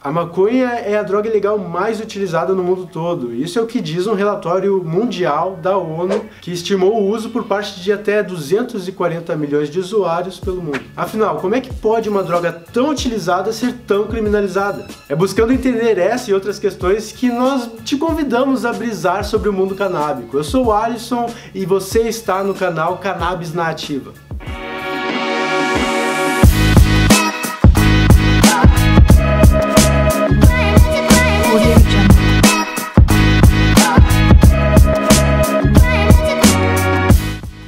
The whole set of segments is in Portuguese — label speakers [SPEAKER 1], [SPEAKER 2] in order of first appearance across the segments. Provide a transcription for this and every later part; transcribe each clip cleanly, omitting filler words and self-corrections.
[SPEAKER 1] A maconha é a droga ilegal mais utilizada no mundo todo. Isso é o que diz um relatório mundial da ONU, que estimou o uso por parte de até 240 milhões de usuários pelo mundo. Afinal, como é que pode uma droga tão utilizada ser tão criminalizada? É buscando entender essa e outras questões que nós te convidamos a brisar sobre o mundo canábico. Eu sou o Alisson e você está no canal Cannabis na Ativa.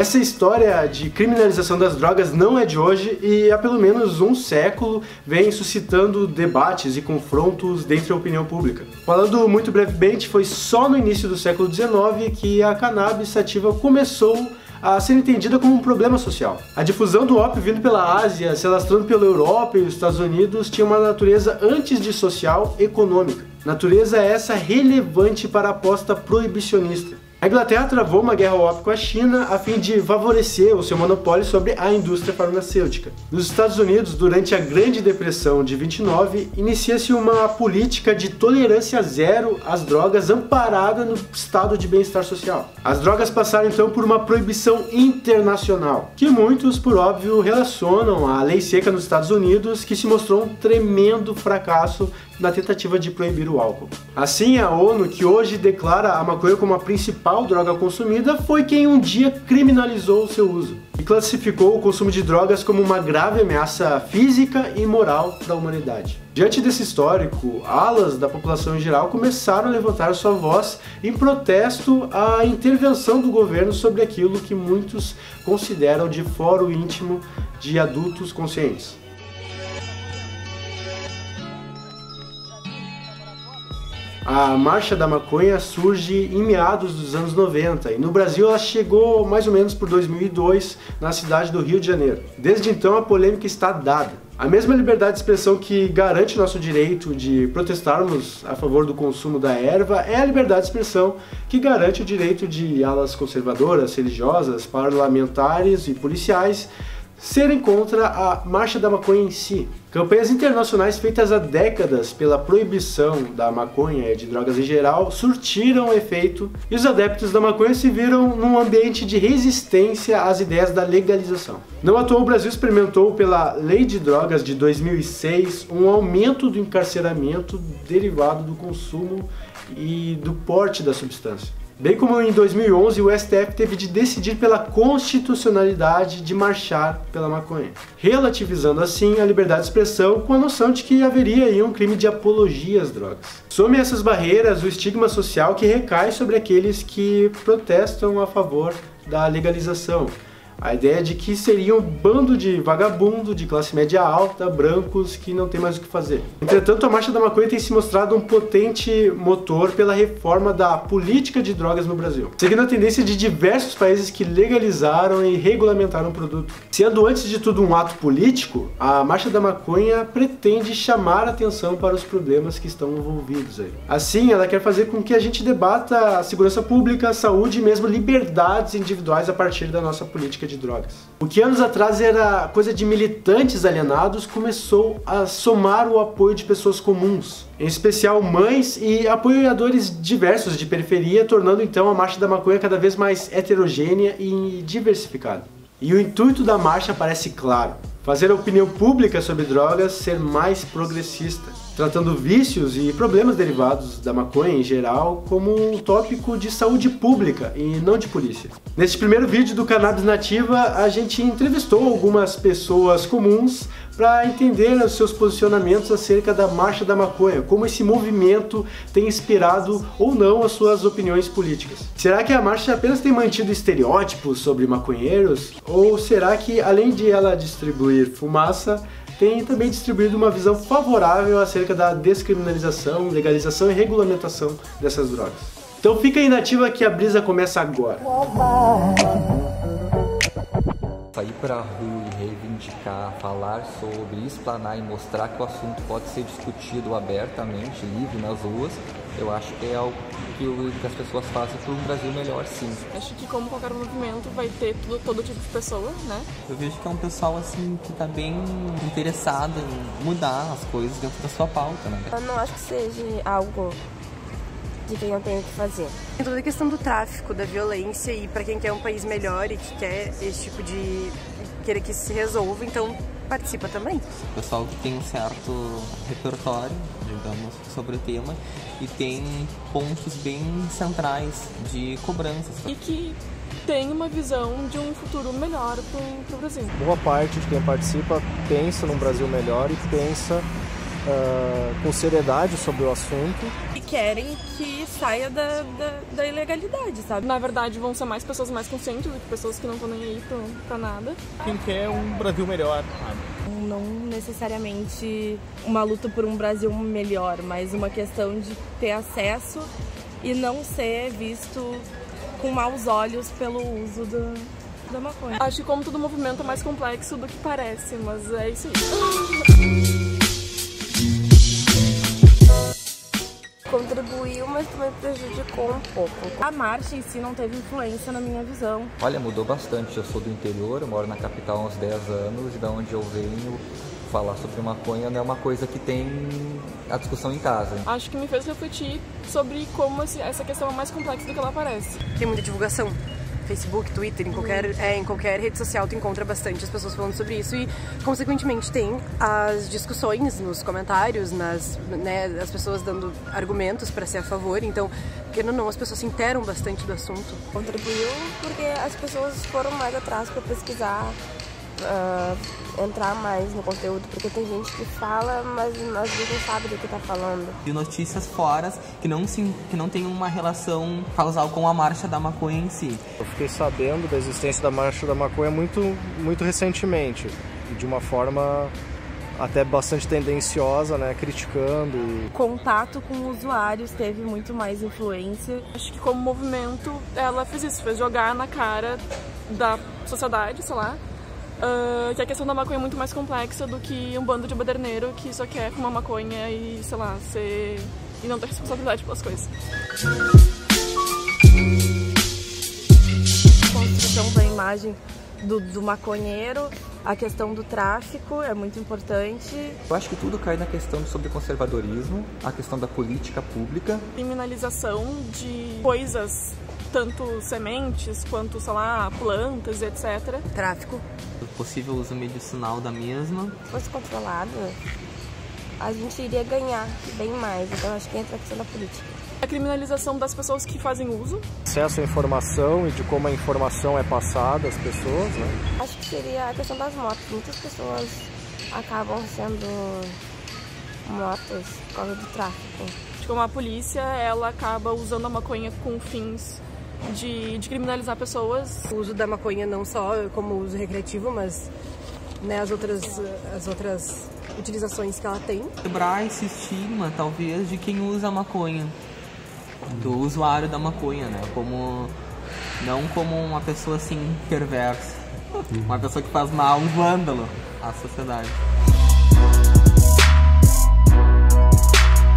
[SPEAKER 1] Essa história de criminalização das drogas não é de hoje e há pelo menos um século vem suscitando debates e confrontos dentro da opinião pública. Falando muito brevemente, foi só no início do século XIX que a cannabis sativa começou a ser entendida como um problema social. A difusão do ópio vindo pela Ásia, se alastrando pela Europa e os Estados Unidos, tinha uma natureza antes de social, econômica. Natureza essa relevante para a aposta proibicionista. A Inglaterra travou uma guerra ao ópio com a China a fim de favorecer o seu monopólio sobre a indústria farmacêutica. Nos Estados Unidos, durante a Grande Depressão de 29, inicia-se uma política de tolerância zero às drogas amparada no estado de bem-estar social. As drogas passaram então por uma proibição internacional, que muitos, por óbvio, relacionam à lei seca nos Estados Unidos, que se mostrou um tremendo fracasso na tentativa de proibir o álcool. Assim, a ONU, que hoje declara a maconha como a principal droga consumida, foi quem um dia criminalizou o seu uso e classificou o consumo de drogas como uma grave ameaça física e moral para a humanidade. Diante desse histórico, alas da população em geral começaram a levantar sua voz em protesto à intervenção do governo sobre aquilo que muitos consideram de fórum íntimo de adultos conscientes. A Marcha da Maconha surge em meados dos anos 90 e no Brasil ela chegou mais ou menos por 2002 na cidade do Rio de Janeiro. Desde então a polêmica está dada. A mesma liberdade de expressão que garante nosso direito de protestarmos a favor do consumo da erva é a liberdade de expressão que garante o direito de alas conservadoras, religiosas, parlamentares e policiais serem contra a Marcha da Maconha em si. Campanhas internacionais feitas há décadas pela proibição da maconha e de drogas em geral surtiram efeito e os adeptos da maconha se viram num ambiente de resistência às ideias da legalização. Não à toa o Brasil experimentou pela Lei de Drogas de 2006 um aumento do encarceramento derivado do consumo e do porte da substância. Bem como em 2011 o STF teve de decidir pela constitucionalidade de marchar pela maconha, relativizando assim a liberdade de expressão com a noção de que haveria aí um crime de apologia às drogas. Some essas barreiras o estigma social que recai sobre aqueles que protestam a favor da legalização. A ideia de que seria um bando de vagabundo de classe média alta, brancos, que não tem mais o que fazer. Entretanto, a Marcha da Maconha tem se mostrado um potente motor pela reforma da política de drogas no Brasil, seguindo a tendência de diversos países que legalizaram e regulamentaram o produto. Sendo antes de tudo um ato político, a Marcha da Maconha pretende chamar a atenção para os problemas que estão envolvidos aí. Assim, ela quer fazer com que a gente debata a segurança pública, a saúde e mesmo liberdades individuais a partir da nossa política de drogas. O que anos atrás era coisa de militantes alienados começou a somar o apoio de pessoas comuns, em especial mães e apoiadores diversos de periferia, tornando então a Marcha da Maconha cada vez mais heterogênea e diversificada. E o intuito da marcha parece claro: fazer a opinião pública sobre drogas ser mais progressista, tratando vícios e problemas derivados da maconha em geral como um tópico de saúde pública e não de polícia. Neste primeiro vídeo do Cannabis na Ativa, a gente entrevistou algumas pessoas comuns para entender os seus posicionamentos acerca da Marcha da Maconha, como esse movimento tem inspirado ou não as suas opiniões políticas. Será que a marcha apenas tem mantido estereótipos sobre maconheiros? Ou será que, além de ela distribuir fumaça, tem também distribuído uma visão favorável acerca da descriminalização, legalização e regulamentação dessas drogas? Então fica aí na ativa que a brisa começa agora.
[SPEAKER 2] Sair para a rua e reivindicar, falar sobre, explanar e mostrar que o assunto pode ser discutido abertamente, livre nas ruas, eu acho que é algo que as pessoas fazem por um Brasil melhor, sim.
[SPEAKER 3] Acho que como qualquer movimento vai ter todo tipo de pessoa, né?
[SPEAKER 4] Eu vejo que é um pessoal assim que está bem interessado em mudar as coisas dentro da sua pauta, né?
[SPEAKER 5] Eu não acho que seja algo de quem eu tenho que fazer. Tem toda a questão do tráfico, da violência e para quem quer um país melhor e que quer esse tipo de... querer que isso se resolva, então participa também.
[SPEAKER 4] O pessoal que tem um certo repertório, digamos, sobre o tema e tem pontos bem centrais de cobranças.
[SPEAKER 3] E que tem uma visão de um futuro melhor pro Brasil.
[SPEAKER 6] Boa parte de quem participa pensa num Brasil melhor e pensa com seriedade sobre o assunto.
[SPEAKER 5] E querem que saia da ilegalidade, sabe?
[SPEAKER 3] Na verdade, vão ser mais pessoas mais conscientes do que pessoas que não estão nem aí pra nada.
[SPEAKER 7] Quem quer um Brasil melhor, sabe?
[SPEAKER 5] Não necessariamente uma luta por um Brasil melhor, mas uma questão de ter acesso e não ser visto com maus olhos pelo uso da maconha.
[SPEAKER 3] Acho que como todo movimento é mais complexo do que parece, mas é isso aí.
[SPEAKER 5] Contribuiu, mas também prejudicou um pouco. A marcha em si não teve influência na minha visão.
[SPEAKER 2] Olha, mudou bastante. Eu sou do interior, eu moro na capital há uns 10 anos, e da onde eu venho, falar sobre maconha não é uma coisa que tem a discussão em casa.
[SPEAKER 3] Acho que me fez refletir sobre como essa questão é mais complexa do que ela parece.
[SPEAKER 5] Tem muita divulgação. Facebook, Twitter, em qualquer rede social tu encontra bastante as pessoas falando sobre isso e, consequentemente, tem as discussões nos comentários, as pessoas dando argumentos para ser a favor, então, querendo ou não, as pessoas se interam bastante do assunto. Contribuiu porque as pessoas foram mais atrás para pesquisar, entrar mais no conteúdo, porque tem gente que fala, mas às vezes não sabe do que tá falando.
[SPEAKER 4] De notícias fora que não tem uma relação causal com a marcha da maconha em si.
[SPEAKER 6] Eu fiquei sabendo da existência da marcha da maconha muito recentemente, de uma forma até bastante tendenciosa, né, criticando.
[SPEAKER 5] Contato com usuários teve muito mais influência.
[SPEAKER 3] Acho que como movimento ela fez isso, fez jogar na cara da sociedade, sei lá, que a questão da maconha é muito mais complexa do que um bando de baderneiro que só quer fumar maconha e, sei lá, e não ter responsabilidade pelas coisas.
[SPEAKER 5] A construção da imagem do maconheiro, a questão do tráfico é muito importante.
[SPEAKER 2] Eu acho que tudo cai na questão sobre conservadorismo, a questão da política pública.
[SPEAKER 3] Criminalização de coisas, tanto sementes quanto, sei lá, plantas, etc.
[SPEAKER 5] Tráfico.
[SPEAKER 4] O possível uso medicinal da mesma.
[SPEAKER 5] Se fosse controlado, a gente iria ganhar bem mais, então acho que entra a questão da política.
[SPEAKER 3] A criminalização das pessoas que fazem uso.
[SPEAKER 6] Acesso à informação e de como a informação é passada às pessoas, né?
[SPEAKER 5] Acho que seria a questão das motos. Muitas pessoas acabam sendo mortas por causa do tráfico.
[SPEAKER 3] Como a polícia, ela acaba usando a maconha com fins de criminalizar pessoas.
[SPEAKER 5] O uso da maconha não só como uso recreativo, mas as outras utilizações que ela tem.
[SPEAKER 4] Quebrar esse estigma, talvez, de quem usa a maconha, do usuário da maconha, né? Não como uma pessoa assim perversa, uma pessoa que faz mal, um vândalo à sociedade.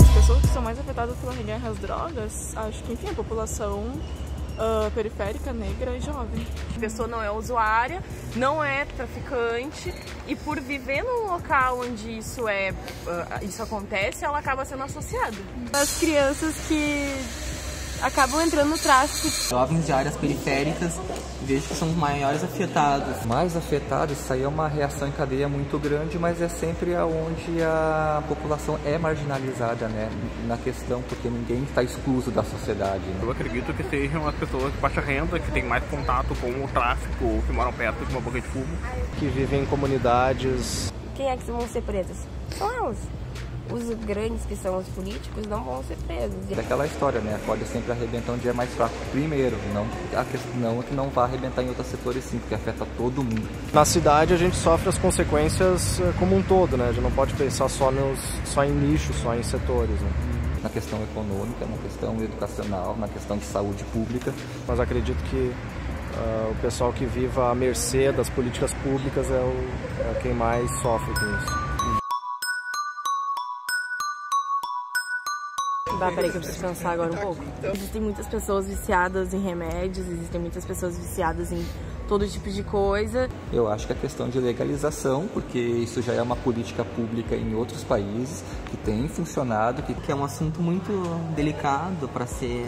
[SPEAKER 3] As pessoas que são mais afetadas pela guerra às drogas, acho que, enfim, a população periférica, negra e jovem.
[SPEAKER 5] A pessoa não é usuária, não é traficante e por viver num local onde isso acontece, ela acaba sendo associada. As crianças que acabam entrando no tráfico.
[SPEAKER 4] Jovens de áreas periféricas, vejo que são os maiores afetados.
[SPEAKER 2] Mais afetados, isso aí é uma reação em cadeia muito grande, mas é sempre onde a população é marginalizada, né, na questão, porque ninguém está excluso da sociedade, né?
[SPEAKER 7] Eu acredito que sejam as pessoas de baixa renda, que têm mais contato com o tráfico, ou que moram perto de uma boca de fumo.
[SPEAKER 6] Que vivem em comunidades.
[SPEAKER 5] Quem é que vão ser presos? São elas. Os grandes, que são os políticos, não vão ser presos.
[SPEAKER 2] Daquela história, né? Pode sempre arrebentar onde é mais fraco primeiro, não a questão é que não vá arrebentar em outros setores sim, porque afeta todo mundo.
[SPEAKER 6] Na cidade a gente sofre as consequências como um todo, né? A gente não pode pensar só em nichos, só em setores, né?
[SPEAKER 2] Na questão econômica, na questão educacional, na questão de saúde pública.
[SPEAKER 6] Mas acredito que o pessoal que viva à mercê das políticas públicas é quem mais sofre com isso.
[SPEAKER 8] Peraí que eu preciso pensar agora um pouco. Existem muitas pessoas viciadas em remédios, existem muitas pessoas viciadas em todo tipo de coisa.
[SPEAKER 2] Eu acho que a questão de legalização, porque isso já é uma política pública em outros países, que tem funcionado.
[SPEAKER 4] Que é um assunto muito delicado para ser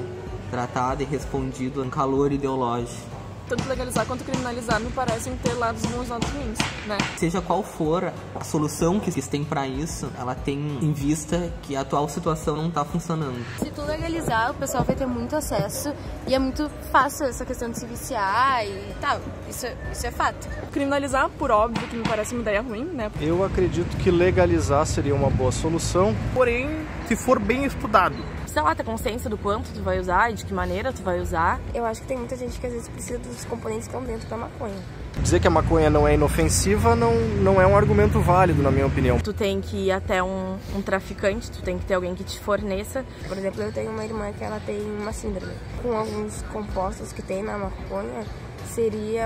[SPEAKER 4] tratado e respondido em calor ideológico.
[SPEAKER 3] Tanto legalizar quanto criminalizar me parecem ter lados bons e lados ruins, né?
[SPEAKER 4] Seja qual for a solução que eles têm para isso, ela tem em vista que a atual situação não está funcionando.
[SPEAKER 9] Se tu legalizar, o pessoal vai ter muito acesso e é muito fácil essa questão de se viciar e tal. Isso é fato.
[SPEAKER 3] Criminalizar, por óbvio, que me parece uma ideia ruim, né?
[SPEAKER 6] Eu acredito que legalizar seria uma boa solução.
[SPEAKER 7] Porém, se for bem estudado.
[SPEAKER 8] Sei lá, ter consciência do quanto tu vai usar e de que maneira tu vai usar.
[SPEAKER 9] Eu acho que tem muita gente que às vezes precisa dos componentes que estão dentro da maconha.
[SPEAKER 6] Dizer que a maconha não é inofensiva não é um argumento válido, na minha opinião.
[SPEAKER 8] Tu tem que ir até um traficante, tu tem que ter alguém que te forneça.
[SPEAKER 9] Por exemplo, eu tenho uma irmã que ela tem uma síndrome. Com alguns compostos que tem na maconha,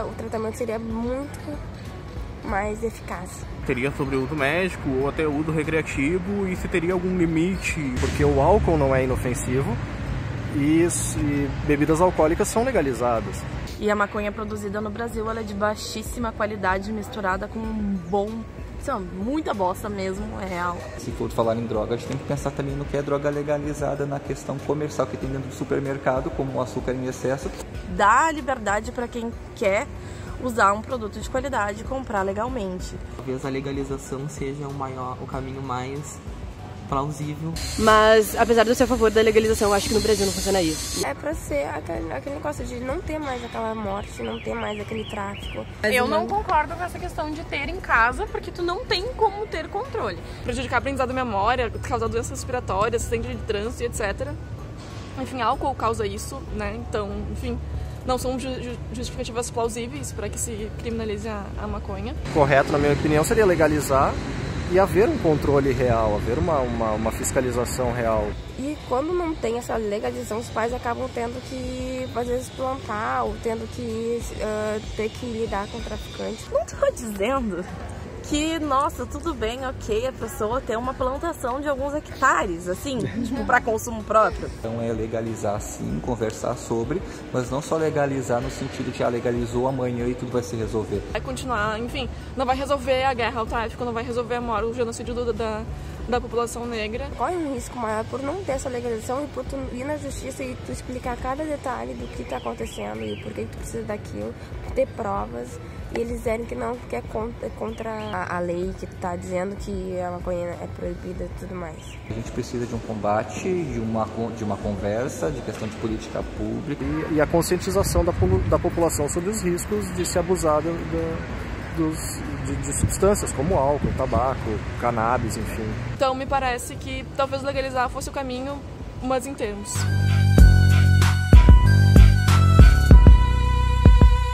[SPEAKER 9] o tratamento seria muito mais eficaz.
[SPEAKER 7] Teria sobre o uso médico ou até o uso recreativo, e se teria algum limite?
[SPEAKER 6] Porque o álcool não é inofensivo e bebidas alcoólicas são legalizadas.
[SPEAKER 8] E a maconha produzida no Brasil, ela é de baixíssima qualidade, misturada com muita bosta mesmo, é real.
[SPEAKER 2] Se for falar em droga, a gente tem que pensar também no que é droga legalizada na questão comercial que tem dentro do supermercado, como o açúcar em excesso.
[SPEAKER 8] Dá liberdade para quem quer usar um produto de qualidade e comprar legalmente.
[SPEAKER 4] Talvez a legalização seja o caminho mais plausível.
[SPEAKER 5] Mas, apesar de eu ser a favor da legalização, eu acho que no Brasil não funciona isso.
[SPEAKER 9] É pra ser aquele negócio de não ter mais aquela morte, não ter mais aquele tráfico.
[SPEAKER 3] Eu não concordo com essa questão de ter em casa, porque tu não tem como ter controle. Prejudicar a aprendizado da memória, causar doenças respiratórias, acidente de trânsito, etc. Enfim, álcool causa isso, né? Então, enfim, não são justificativas plausíveis para que se criminalize a maconha.
[SPEAKER 6] Correto, na minha opinião, seria legalizar e haver um controle real, haver uma fiscalização real.
[SPEAKER 9] E quando não tem essa legalização, os pais acabam tendo que, às vezes, plantar ou tendo que ter que lidar com traficantes.
[SPEAKER 8] Não tô dizendo que, nossa, tudo bem, ok, a pessoa ter uma plantação de alguns hectares, assim, tipo, para consumo próprio.
[SPEAKER 2] Então é legalizar sim, conversar sobre, mas não só legalizar no sentido de legalizou amanhã e tudo vai se resolver.
[SPEAKER 3] Vai continuar, enfim, não vai resolver a guerra ao tráfico, não vai resolver a morte, o genocídio da população negra.
[SPEAKER 9] Corre um risco maior por não ter essa legalização e por tu ir na justiça e tu explicar cada detalhe do que está acontecendo e por que tu precisa daquilo, ter provas. E eles dizem que não, porque é contra a lei que está dizendo que a maconha é proibida e tudo mais.
[SPEAKER 2] A gente precisa de um combate, de uma conversa, de questão de política pública.
[SPEAKER 6] E a conscientização da população sobre os riscos de se abusar de substâncias como álcool, tabaco, cannabis, enfim.
[SPEAKER 3] Então me parece que talvez legalizar fosse o caminho, mas em termos.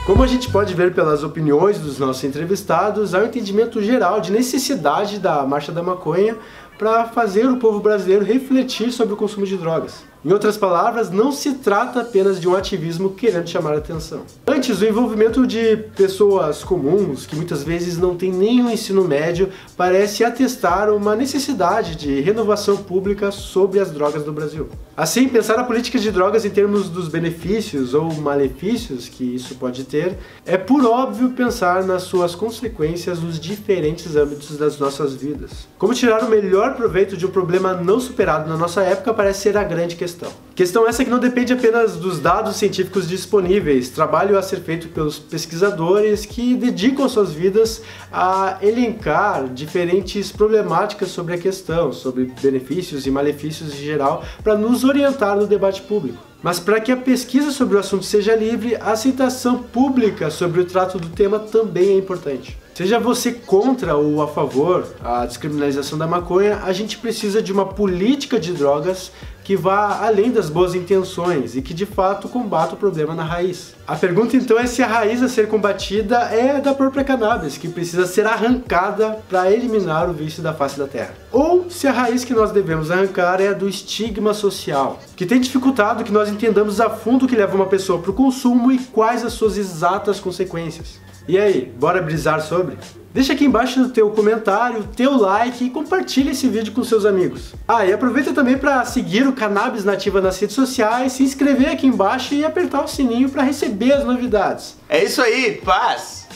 [SPEAKER 1] Como a gente pode ver pelas opiniões dos nossos entrevistados, há um entendimento geral de necessidade da Marcha da Maconha para fazer o povo brasileiro refletir sobre o consumo de drogas. Em outras palavras, não se trata apenas de um ativismo querendo chamar a atenção. Antes, o envolvimento de pessoas comuns, que muitas vezes não têm nenhum ensino médio, parece atestar uma necessidade de renovação pública sobre as drogas do Brasil. Assim, pensar a política de drogas em termos dos benefícios ou malefícios que isso pode ter, é por óbvio pensar nas suas consequências nos diferentes âmbitos das nossas vidas. Como tirar o melhor proveito de um problema não superado na nossa época parece ser a grande questão. Questão essa que não depende apenas dos dados científicos disponíveis, trabalho a ser feito pelos pesquisadores que dedicam suas vidas a elencar diferentes problemáticas sobre a questão, sobre benefícios e malefícios em geral, para nos orientar no debate público. Mas para que a pesquisa sobre o assunto seja livre, a aceitação pública sobre o trato do tema também é importante. Seja você contra ou a favor da descriminalização da maconha, a gente precisa de uma política de drogas que vá além das boas intenções e que de fato combata o problema na raiz. A pergunta então é se a raiz a ser combatida é da própria cannabis, que precisa ser arrancada para eliminar o vício da face da terra. Ou se a raiz que nós devemos arrancar é a do estigma social, que tem dificultado que nós entendamos a fundo o que leva uma pessoa para o consumo e quais as suas exatas consequências. E aí, bora brisar sobre? Deixa aqui embaixo no teu comentário, teu like e compartilha esse vídeo com seus amigos. E aproveita também para seguir o Cannabis Nativa nas redes sociais, se inscrever aqui embaixo e apertar o sininho para receber as novidades.
[SPEAKER 10] É isso aí, paz!